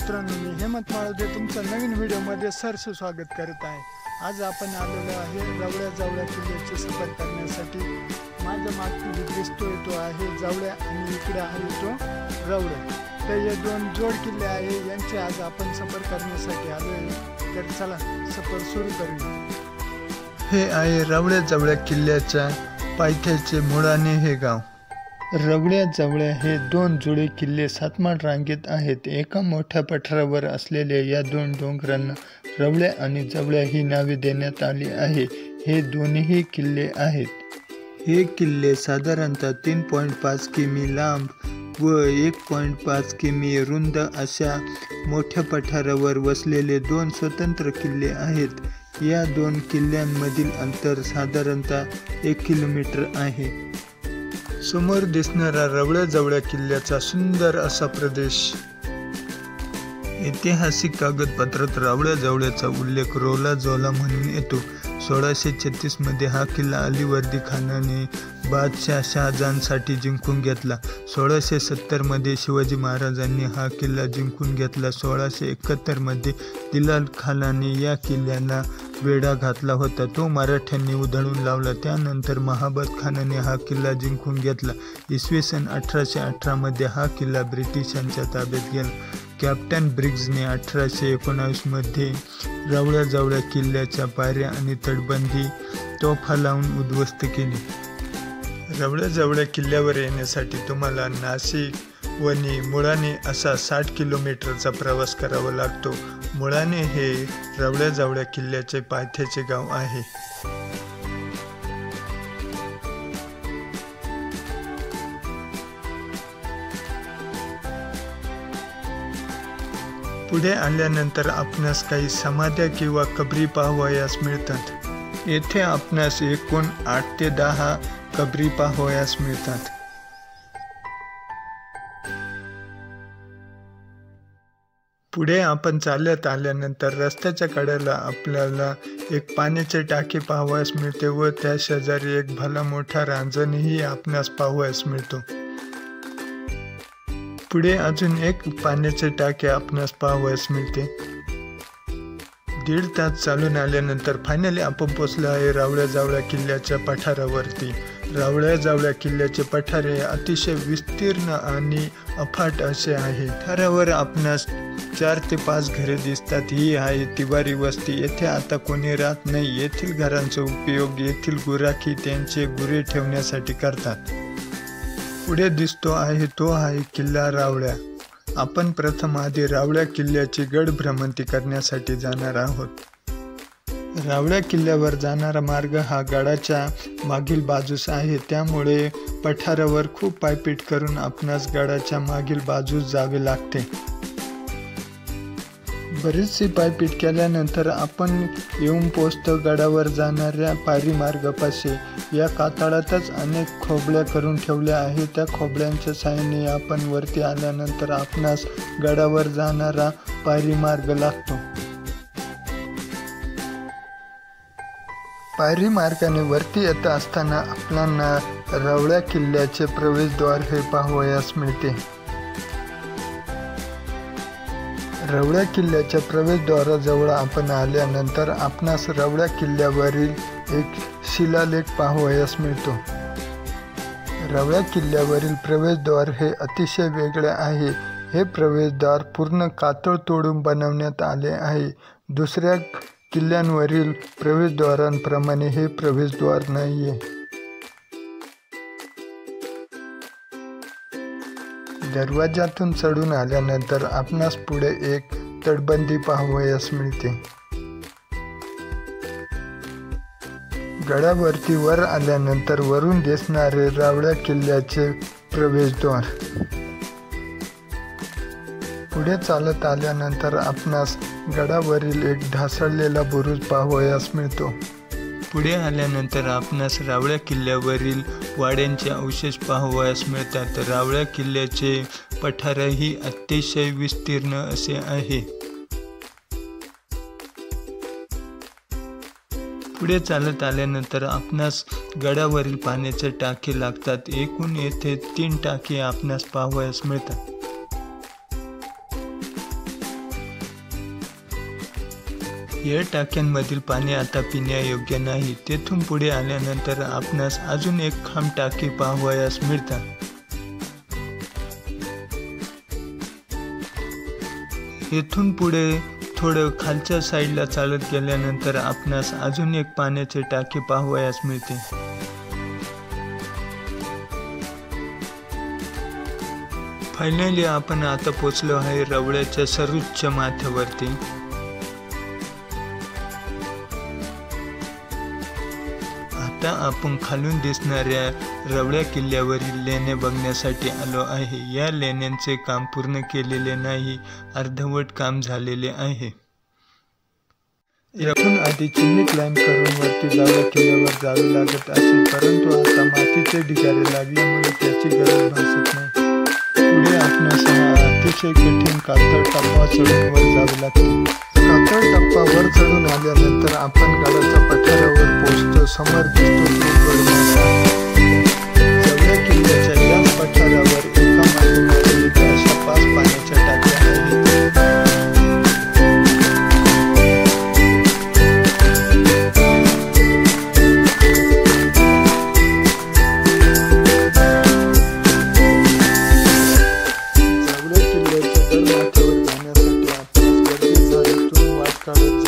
मित्रांनो, मी हेमंत माळुदे तुमचं नवीन व्हिडिओमध्ये सहर्ष स्वागत करत आहे। आज आपण आलेलो आहे रावळ्या जावळ्या किल्ल्याची सफर करण्यासाठी। माझ्या मागची जो दिसतोय तो आहे जावळ्या आणि इकडे आहे तो रावळ्या। तर हे दोन जोड किल्ले आहे, यांचे आज आपण सफर करण्यासाठी आलो आहे। तर चला सफर सुरू करूया। हे आहे रावळ्या जावळ्या किल्ल्याच्या पायथ्याचे मुळाणे हे गाव। रावळ्या जावळ्या हे दोन जुळे किल्ले सातमाळ रांगेत आहेत। एका मोठ्या पठारावर असलेल्या या दोन डोंगरांना रावळ्या आणि जावळ्या ही नावे देण्यात आली आहे। हे दोन्ही किल्ले आहेत। हे किल्ले साधारणतः 3.5 किमी लांब व 1.5 किमी रुंद अशा मोठ्या पठारावर वसलेले दोन स्वतंत्र किल्ले आहेत। या दोन किल्ल्यांमधील अंतर साधारणतः 1 किलोमीटर आहे। समोर दिसणारा रावळ्या जावळ्या किल्ल्याचा सुंदर असा प्रदेश। ऐतिहासिक कागदपत्रात रावळ्या जावळ्याचा उल्लेख रोला जोला म्हणून येतो। 1636 मध्ये हा किल्ला अलीवर्दी खानाने बादशाह शहाजहानसाठी जिंकून घेतला। 1670 मध्ये शिवाजी महाराजांनी हा किल्ला जिंकून घेतला। 1671 मध्ये दिलाल खानाने या किल्ल्याला वेढा घातला होता, तो मराठ्यांनी उधळून लावला। त्यानंतर महाबत खानाने हा किल्ला जिंकून घेतला। इसवी सन 1818 मध्ये हा किल्ला ब्रिटिशांच्या ताब्यात गेला। कॅप्टन ब्रिग्जने 1819 मध्ये रावळ्या जावळ्या किल्ल्याच्या पायऱ्या आणि तटबंदी तोफा लावून उद्ध्वस्त केली। रावळ्या जावळ्या किल्ल्यावर येण्यासाठी तुम्हाला नाशिक, वणी, मुळाणे असा 60 किलोमीटरचा प्रवास करावा लागतो। मुळाणे हे रावळ्या जावळ्या किल्ल्याचे पायथ्याचे गाव आहे। पुढे आल्यानंतर आपणास काही समाध्या किंवा कबरी पाहावयास मिळतात। येथे आपणास एकूण 8 ते 10 कबरी पाहावयास मिळतात। पुढे आपण चालत आल्यानंतर रस्त्याच्या कडेला आपल्याला एक पाण्याचे टाके पाहावयास मिळते व त्या शेजारी एक भला मोठा रांजणही आपणास पाहावयास मिळतो। पुढे अजून एक पाण्याचे टाके आपणास पाहावयास मिळते। 1.5 तास चालून आल्यानंतर फायनली आपण पोहोचलो आहे रावळ्या जावळ्या किल्ल्याच्या पठारावरती। रावळ्या जावळ्या किल्ल्याचे पठार हे अतिशय विस्तीर्ण आणि अफाट असे आहे। पठारावर आपणास 4 ते 5 घरे दिसतात। ही आहे तिवारी वस्ती। येथे आता कोणी राहत नाही। येथील घरांचा उपयोग येथील गुराखी त्यांचे गुरे ठेवण्यासाठी करतात। पुढे दिसतो आहे तो आहे किल्ला रावळ्या। आपण प्रथम आधी रावळ्या किल्ल्याची गड भ्रमंती करण्यासाठी जाणार आहोत। रावळ्या किल्ल्यावर जाणारा मार्ग हा गडाच्या मागील बाजूस आहे, त्यामुळे पठारावर खूप पायपीट करून आपणास गडाच्या मागील बाजूस जावे लागते। बरीचशी पायपीट केल्यानंतर आपण येऊन पोहोचतो गडावर जाणाऱ्या पायरी मार्गापाशी। या कातळातच अनेक खोबड्या करून ठेवल्या आहेत। त्या खोबड्यांच्या साहाय्याने आपण वरती आल्यानंतर आपणास गडावर जाणारा पायरी मार्ग लागतो। पायरी मार्गाने वरती येत असताना आपल्याला रावळ्या किल्ल्याचे प्रवेशद्वार हे पाहावयास मिळते। रावळ्या किल्ल्याच्या प्रवेशद्वाराजवळ आपण आल्यानंतर आपणास रावळ्या किल्ल्यावरील एक शिलालेख पाहावयास मिळतो। रावळ्या किल्ल्यावरील प्रवेशद्वार हे अतिशय वेगळे आहे। हे प्रवेशद्वार पूर्ण कातळ तोडून बनवण्यात आले आहे। दुसऱ्या किल्ल्यांवरील प्रवेशद्वारांप्रमाणे हे प्रवेशद्वार नाहीये। दरवाजातून चढून आल्यानंतर आपणास पुढे एक तटबंदी पाहावयास मिळते। गडावरती वर आल्यानंतर वरून दिसणारे रावळ्या किल्ल्याचे प्रवेशद्वार। पुढे चालत आल्यानंतर आपणास गडावरील एक ढासळलेला बुरुज पाहावयास मिळतो। पुढे आल्यानंतर आपणास रावळ्या किल्ल्यावरील वाड्यांचे अवशेष पाहावयास मिळतात। रावळ्या किल्ल्याचे पठारही अतिशय विस्तीर्ण असे आहे। पुढे चालत आल्यानंतर आपणास गडावरील पाण्याचे टाके लागतात। एकूण येथे 3 टाके आपणास पाहावयास मिळतात। या टाक्यांमधील पाणी आता पिण्यायोग्य नाही। तेथून पुढे आल्यानंतर आपणास अजून एक खांब टाकी पाहावयास मिळतात। येथून पुढे थोडं खालच्या साईडला चालत गेल्यानंतर आपणास अजून एक पाण्याचे टाके पाहावयास मिळते। फायनली आपण आता पोहोचलो आहे रवळ्याच्या सर्वोच्च माथ्यावरती। आता आपण खालून दिसणाऱ्या रवळ्या किल्ल्यावरील लेण्या बघण्यासाठी आलो आहे। या लेण्यांचे काम पूर्ण केलेले नाही, अर्धवट काम झालेले आहे। यातून आधी चिमणी क्लाइंब करून वरती जावळ्या किल्ल्यावर जावे लागत असे, परंतु आता मातीचे ढिगारे लागल्यामुळे त्याची गरज भासत नाही। पुढे आपणास अतिशय कठीण कातळ टप्पा चढून वर जावे लागते। कातळ टप्पा वर चढून आल्यानंतर आपण गडाच्या पठारावर पोहोचतो। समोर दिसतो तो गड। जावळ्या किल्ल्याच्या या पठारावर एका मागोमाग एक अशा 5 पाण्याच्या टाक्या आहेत। जावळ्या किल्ल्याच्या गड माथ्यावर जाण्यासाठी आपण गर्दी झाडीतून वाट काढत